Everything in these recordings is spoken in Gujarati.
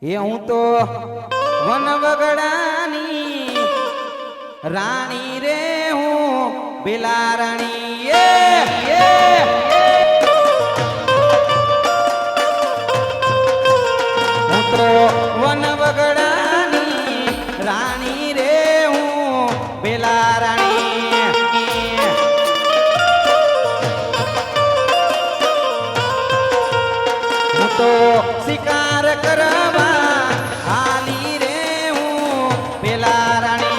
એ હું તો વનવગડાની રાણી રે હું બેલા રાણી હું તો વનવગડાની રાણી રે હું બેલા રાણી હું તો શિકાર કરવા હાલી રે હું બેલા રાણી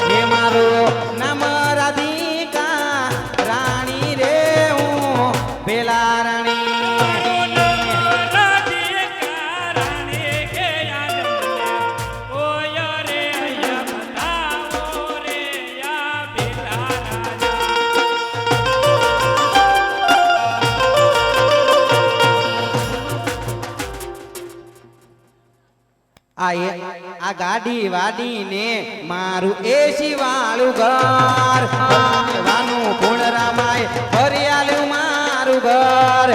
હે મારો નામ રાધિકા રાણી રે હું બેલા રાણી આ ગાડી વાડી ને મારું એસી વાળું ઘર વાનું પૂર્ણરામાય ભરિયાલું મારું ઘર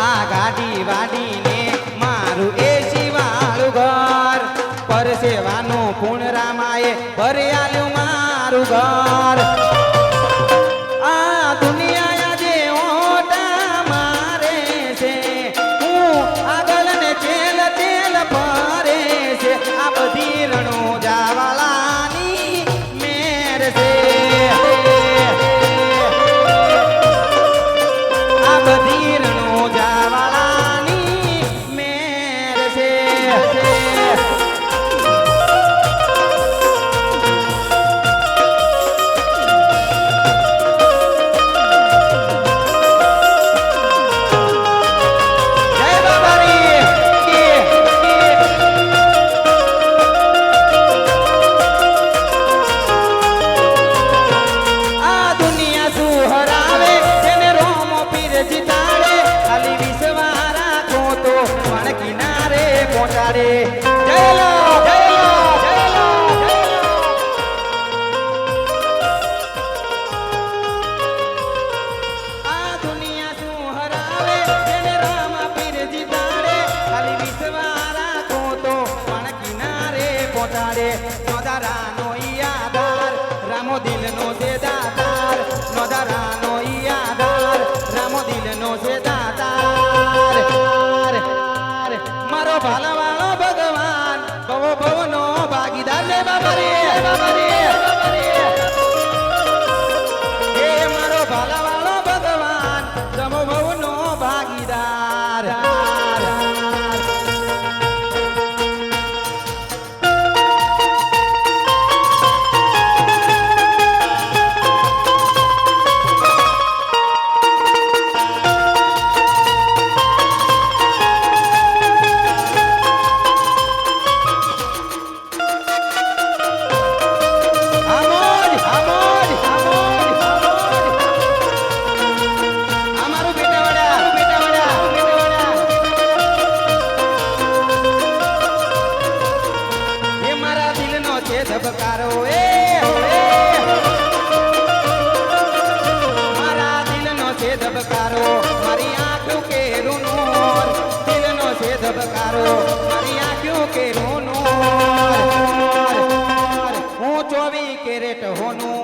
આ ગાડી વાડી ને મારું એસી વાળું ઘર પરસેવાનું પૂર્ણરામાય ભરિયાલું મારું ઘર આ દુનિયા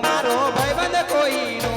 મારો ભાઈબંધ કોઈ નો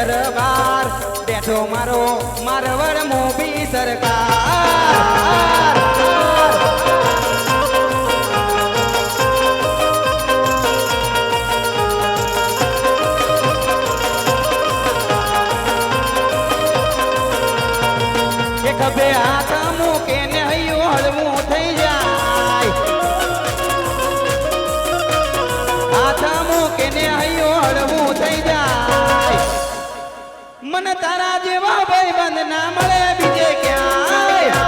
દરબાર બેઠો મારો મારવડ મોભી સરકાર ખભે હાથ મૂકે ને હૈયું હળવું થઈ જાય હાથ મૂકે ને હૈયું હળવું થઈ જાય મન તારા જેવા ભાઈબંધ ના મળે બીજે ક્યાંય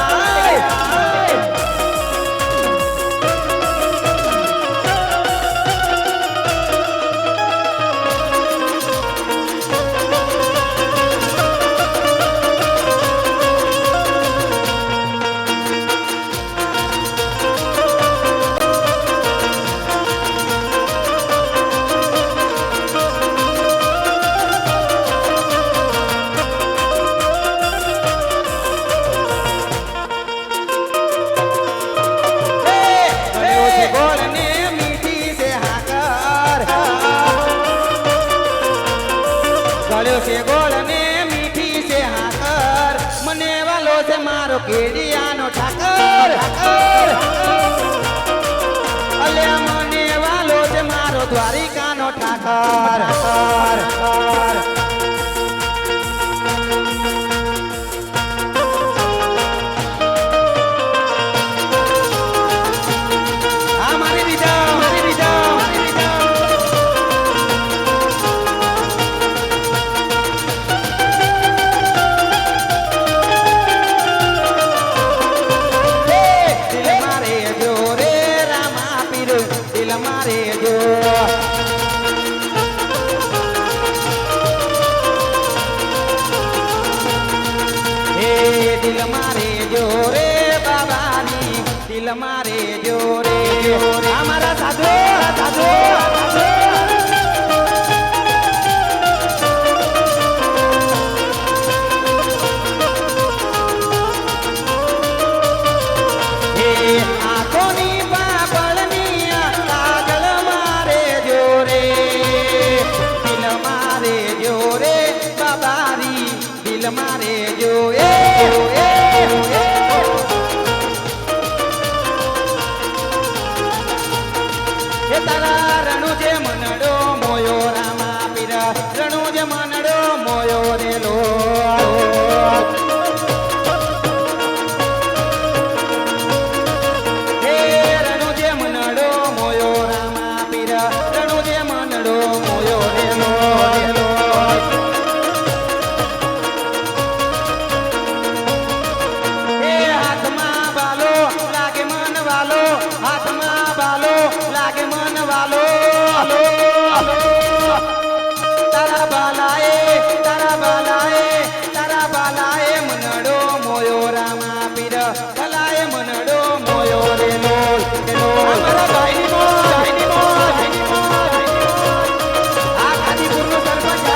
ગોળ ને મીઠી છે હાકર મને વાલો છે મારો કેડિયાનો ઠાકર અલ્યા મને વાલો છે મારો દ્વારિકાનો ઠાકર મારે જોરે અમારા સાધુ સાધુ આંખોની પાપડની કાગળ મારે જોરે દિલ મારે જોરે બાબારી દિલ મારે જોએ તારા રણુ જે મનડો મોયો રામા પીર રણુ જે મનડો મોયો રે લો હે રણુ જે મનડો મોયો રામા પીર રણુ જે મનડો મોયો રે લો હે હાથમાં બાલો લાગે મન વાલો હાથમાં બાલો લાગે મન વાલો તારા બાલાએ મનડો મોયો રામા પીર કલાએ મનડો મોયો રે લોલ અમારા ભાઈની મોજ આ ગાદીપુરનો સરપંચ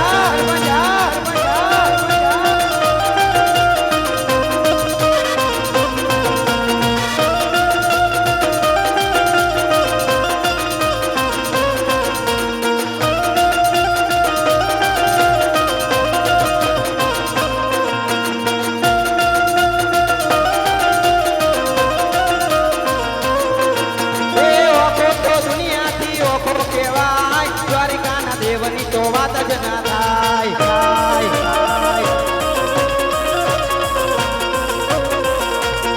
દેવની તો વાત જ ના થાય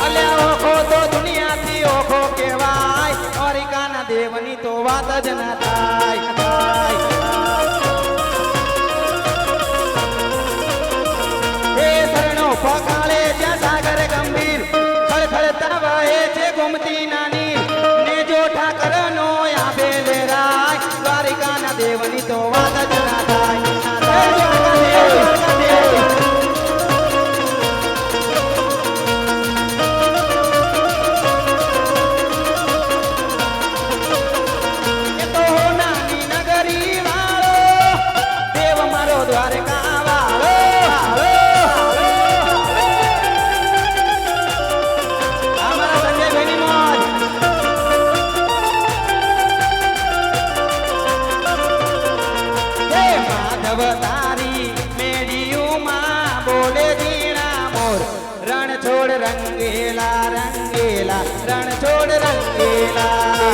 અલ્યા ઓખો તો દુનિયાથી ઓખો કહેવાય દ્વારિકાના દેવની તો વાત જ ના થાય એ શરણો પકાળે જ્યાં સાગર ગંભીર ખળખળતા વહે છે ગોમતી નાની ને જો ઠાકરનો આબે લેરાય દ્વારિકાના દેવની તો વાત જ ના થાય એ તો નાની નગરી વાળો દેવ મારો દ્વારકા વાળો રણછોડ રંગેલા રંગેલા રણછોડ રંગેલા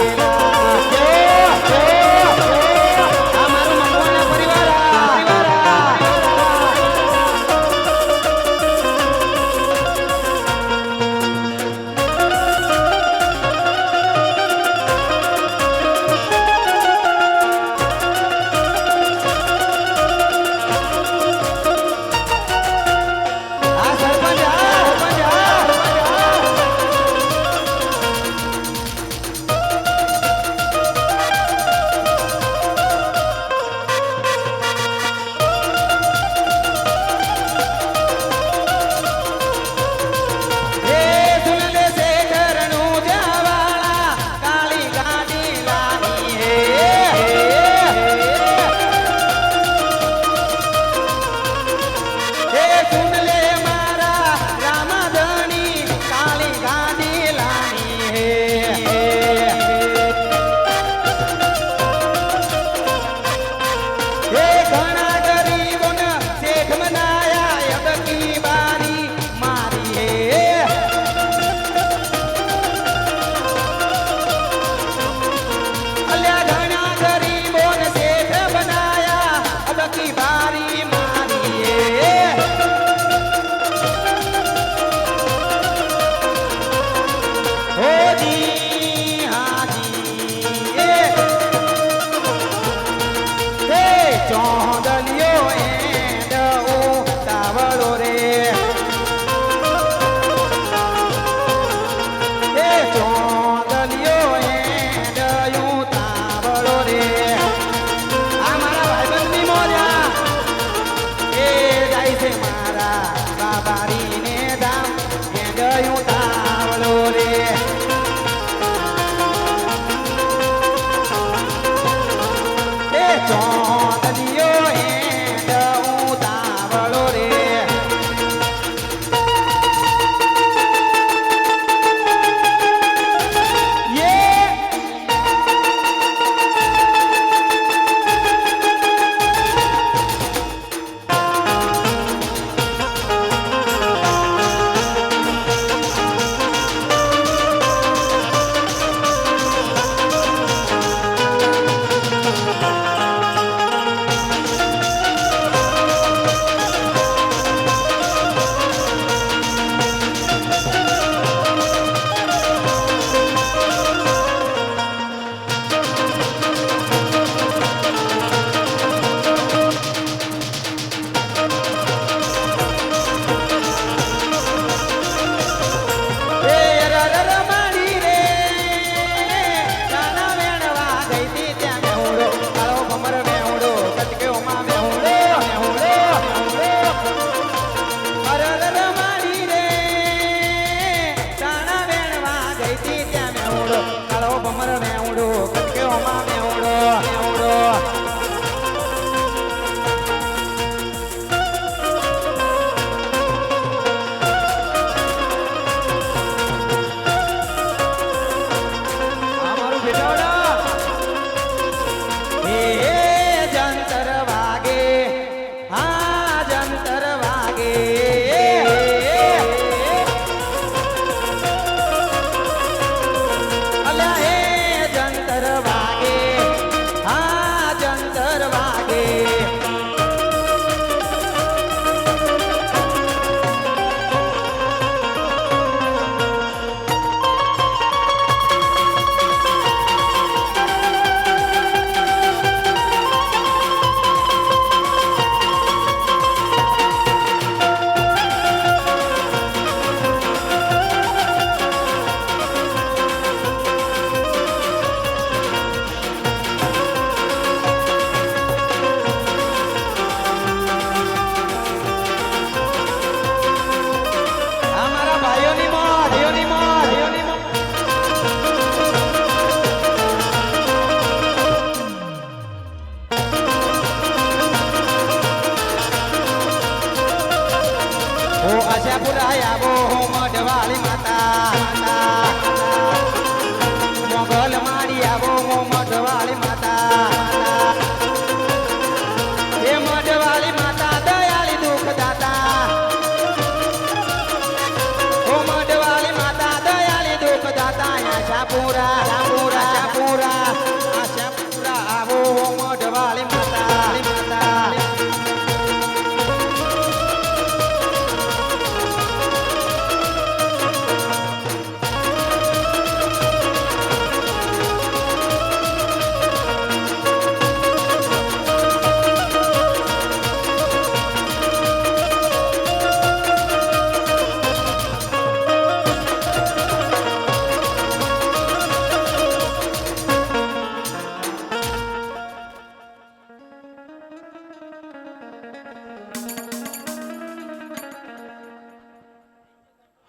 આ મારું મકવાણા પરિવાર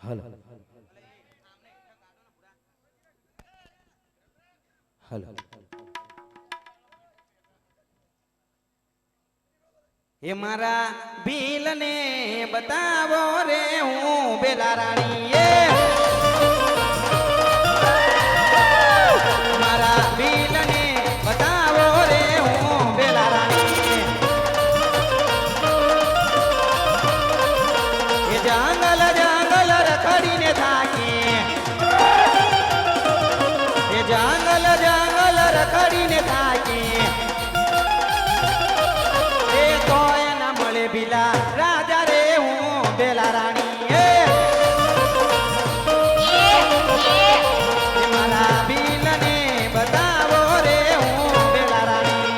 હલો હલો એ મારા ભીલ ને બતાવો રે હું બેલા રાણી એ મારા ભીલ ને બતાવો રે હું બેલા રાણી એ જંગલ જંગલ રખડીને થાકી એ જંગલ જંગલ રખડીને થાકી એ તો એના મળે ભીલા રાજા રે હું બેલા રાણી એ મારા ભીલ ને બતાવો રે હું બેલા રાણી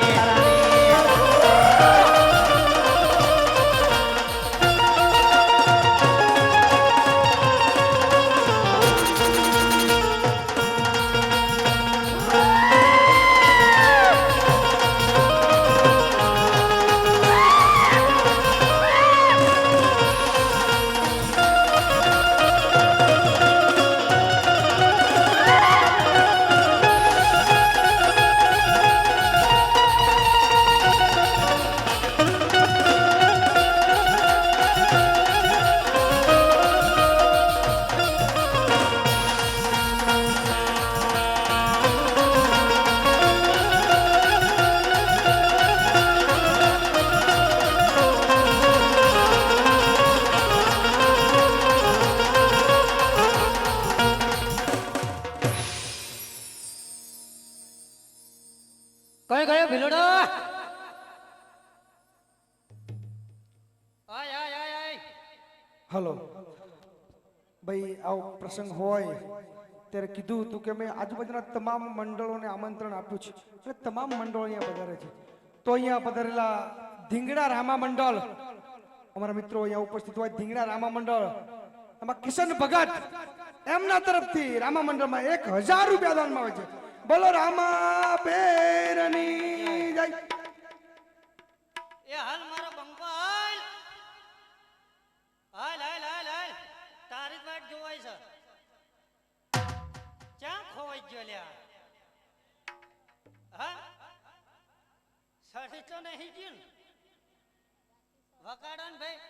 કઈ ગયો ભીલોડો આય આય આય આય હલો ભાઈ આવો પ્રસંગ હોય ત્યારે કીધું હતું કે મેં આજુબાજુના તમામ મંડળોને આમંત્રણ આપ્યું છે અને તમામ મંડળો અહીંયા પધારે છે તો અહીંયા પધારેલા ધીંગડા રામા મંડળ અમારા મિત્રો અહીંયા ઉપસ્થિત હોય ધીંગડા રામા મંડળ એમાં કિશન ભગત એમના તરફથી રામા મંડળમાં 1000 રૂપિયા દાનમાં આવે છે બોલો રામા બેરની જય એ હાલ મારો બંકો હાલ હાલ હાલ હાલ હાલ તારી જ વાટ જોવાય છે ક્યાં ખોવાઈ ગયો લ્યા હા સડી તો નહીં ગયું વગાડો ને ભાઈ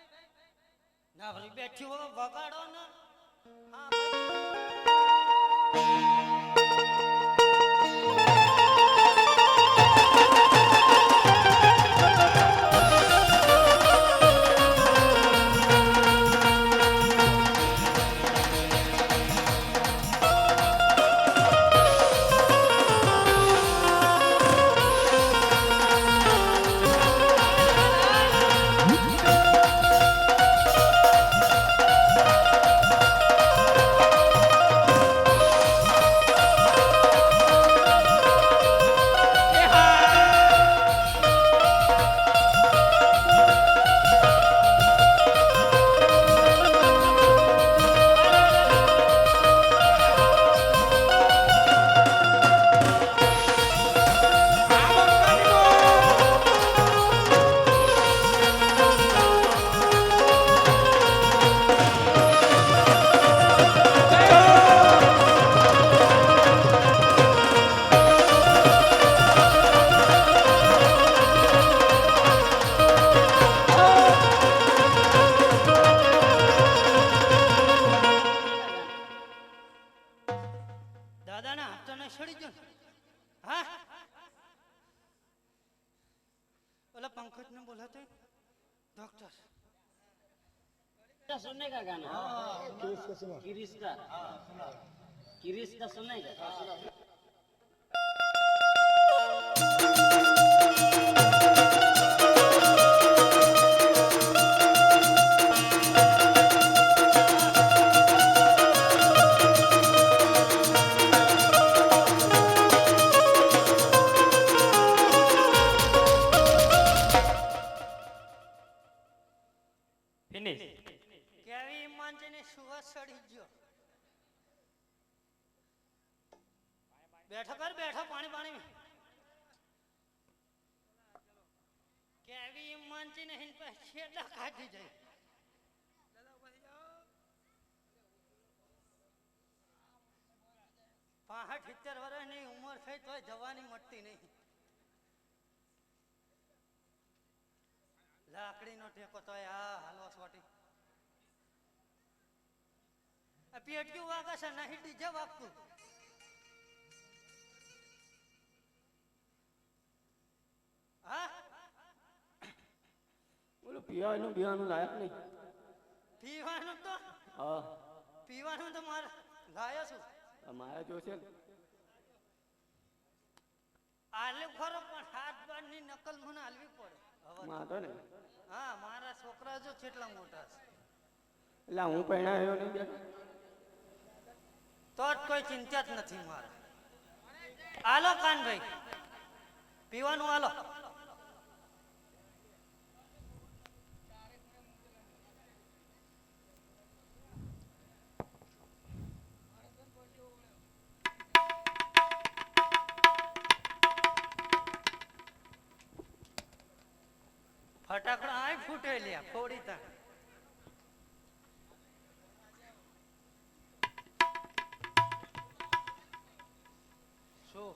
ના ભલી બેઠી હો વગાડો ને હા ભાઈ દાદાના હાથને સડી ગયો હા ઓલા પંકજ ને બોલાતે डॉक्टर सुनने का गाना किरिस का किरिस का सुनने का કેવી માનજે ને સુવા સડી ગયો બેઠો કર બેઠો પાણી પાણી કેવી માનજે ને હિન પર છેડા કાઢી જાય 65 વર્ષની ઉંમર થઈ તોય જવાની મળતી નહીં. લાકડીનો ટેકો તોય આ હાલો છોટી. આ પેટ્યું વાગે છે નહીં ડીજે વાગતું. હા બોલો પીવાનું પીવાનું લાયક નહીં. પીવાનું તો હા પીવાનું તો મારે લાયો છું. મારે જોશે ને. આલે ખરો પણ હાથ બારની નકલ મને હાલવી પડે હવે. વાંધો ને. હા મારા છોકરા જો કેટલા મોટા છે. એટલે હું પહેણાયો નહીં બેઠો. તો જ કોઈ ચિંતા જ નથી મારે. આલો કાનભાઈ પીવાનું આલો. ફટાકડા આય ફૂટે લ્યા ફોડી તા. શું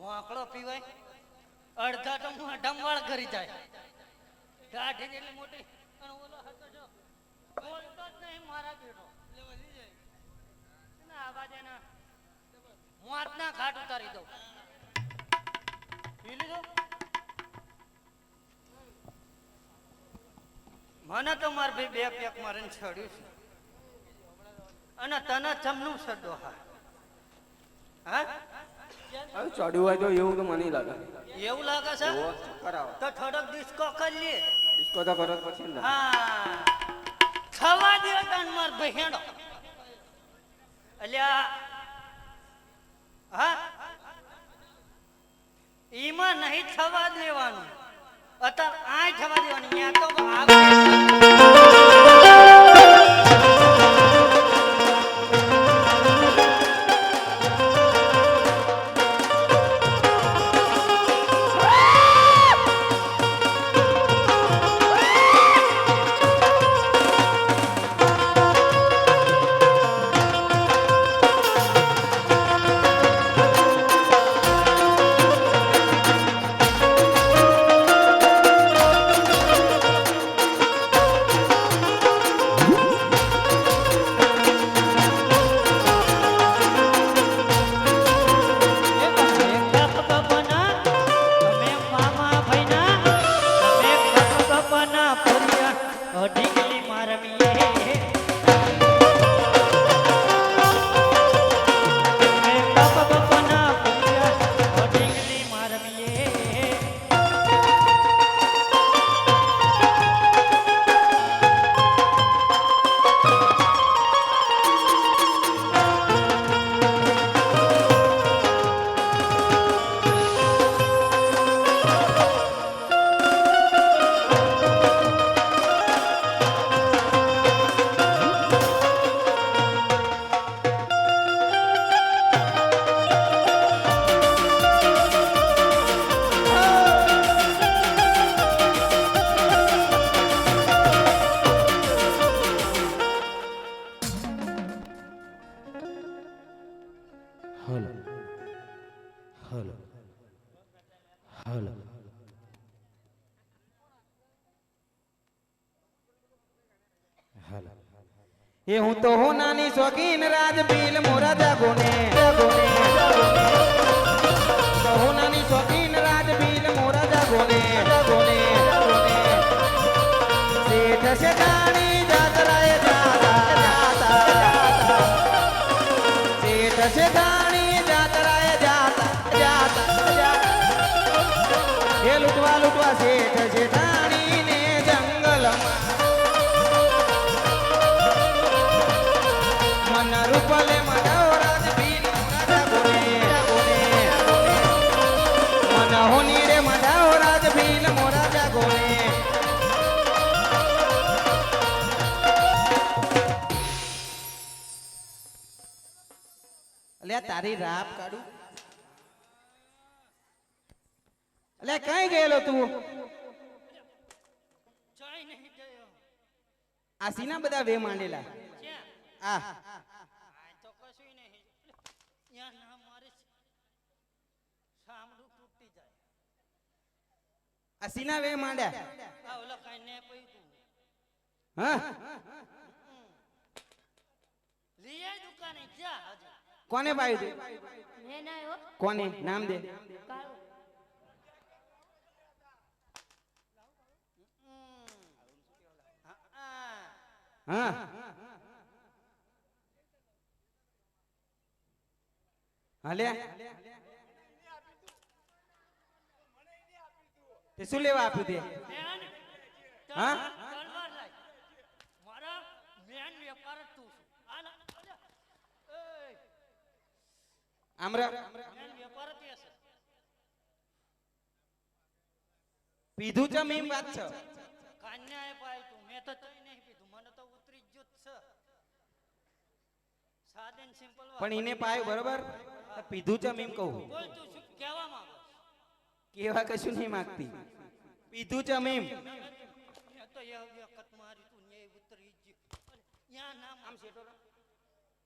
વાંકડો પીવાય? અડધા તો હું ડંવાળ કરી જાય. દાઢી જેટલી મોટી અને ઓલો હતો જો બોલતો જ નહીં મારા બેટો. ના આવાજ એના હું હાથના ઘાટ ઉતારી દઉં. પી લીધો? મને તો માર ભાઈ બે પેક મારીને છડ્યું છે. અને તને ચમનું છે ડોહા. હા હવે ચડ્યું હોય તો એવું તો મને લાગે. એવું લાગે છે? કરાવો તો થોડોક ડિસ્કો કરી લે. ડિસ્કો તો કરો પછી ને. હા થવા દે તન માર ભાઈ હેડો. અલ્યા હા ઈમાં નહીં થવા દેવાનું. અત્યારે આ થવા દેવાનું. ત્યાં તો એ હું તો હું નાની શોખીન રાજબીલ મોરા જાગોને હું નાની શોખીન રાજબીલ મોરા જાગોને શેઠ શેઠાણી જાતરાએ જાતા શેઠ શેઠાણી જાતરાએ જાતા એ લૂટવા શેઠ શેઠાણી ને જંગલમાં રૂપલે મનોરાજ બીન રાજા ગોને મનહોની રે મનોરાજ બીન મોરાજા ગોને અલ્યા તારી રાપ કાઢું. અલ્યા કઈ ગયેલો તું? જઈ નહીં ગયો. આ સીના બધા વે માંડેલા. ક્યાં? આ આ તો કશું નહીં. આ સીના વે માંડ્યા આ ઓલા કાંઈ ને પૈ તું હા લઈ આય દુકાને જા હજી કોને પાયું તું મેં ના આવ્યો કોને નામ દે કાળો હા હાલે તે શું લેવા આપ્યું તે હા તલવાર લાય મારા મેન વેપાર જ તું છું હાલ એય આમરા મેન વેપાર જ હશે પીધું છે મીમ વાત છે કાન્યાએ પાય તું મેં તો તઈ નહીં પીધું મને તો ઉતરી જ છે સાદન સિમ્પલ પણ એને પાયું બરોબર તો પીધું છે મીમ કહું બોલ તું શું કહેવા માંગો કેવા કશું નહીં માંગતી પીધું છે મીમ મેં તો એ વખત મારી તું ને ઉતરી જ યા ના આમ સેટો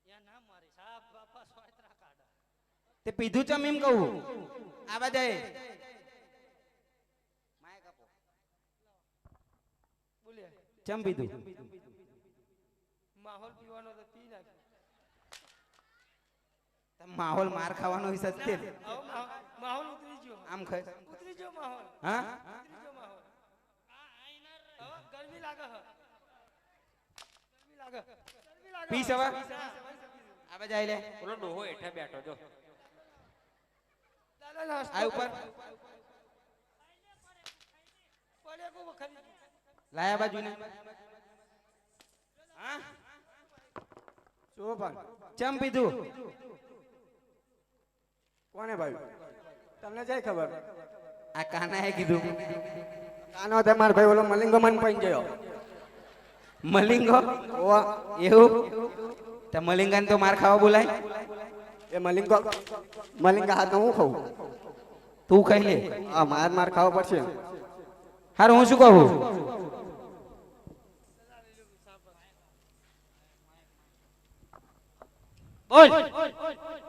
યા ના મારી સાહેબ બાપા સ્વાતરા કાઢા તે પીધું છે મીમ કહું આવા જાય બોલ્યા ચમ પીધું માહોલ પીવાનો તો પી નાખ માહોલ માર ખાવાનો વિશે તે માહોલ ઉતરી ગયો આમ ખાય ઉતરી ગયો માહોલ હા ઉતરી ગયો માહોલ હવે ગરમી લાગે હ ગરમી લાગે ગરમી લાગે પી સવા આવા જાય લે બોલો ડોહો હેઠે બેઠો જો દાદા નાસ્તો આ ઉપર પડે કો ખરી લાયા બાજુ ને હા શોભાન ચમ પીધું કોને ભાઈ તમને જાય ખબર આ કાનાએ કીધું કાનો તે માર ભાઈ ઓલો મલિંગો મન પઈ ગયો મલિંગો ઓવા એવું તે મલિંગાને તો માર ખાવા બોલાય એ મલિંગા હાથ હું ખાઉં તું ખાઈ લે આ માર ખાવો પડશે હારું હું શું કહું બોલ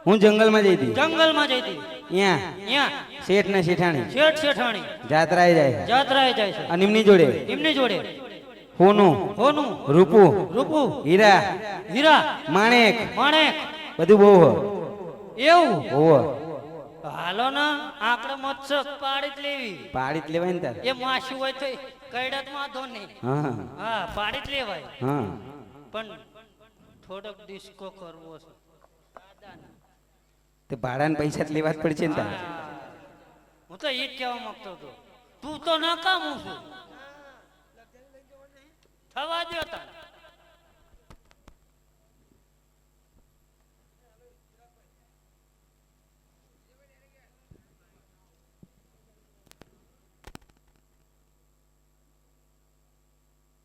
હું જંગલમાં જઈ હતી જંગલમાં જઈ હતી અહીંયા અહીંયા શેઠ ને શેઠાણી શેઠ શેઠાણી જાત્રાએ જાય જાત્રાએ જાય છે અને એમની જોડે એમની જોડે હોનું હોનું રૂપું રૂપુ હીરા હીરા માણેક માણેક બધું બહુ એવું હોવ હાલો ના આંકડે મત્સ્ય પાડી જ લેવી પાડી જ લેવાય ને તાર એ માસી હોય તો કઈડત માં ધો નહીં હા હા પાડી જ લેવાય હા પણ થોડોક ડિસ્કો કરવો છે તે ભાડાના પૈસા જ લેવા જ પડશે ને તાર હું તો એ જ કહેવા માંગતો હતો તું તો નકામું છું થવા દો તાર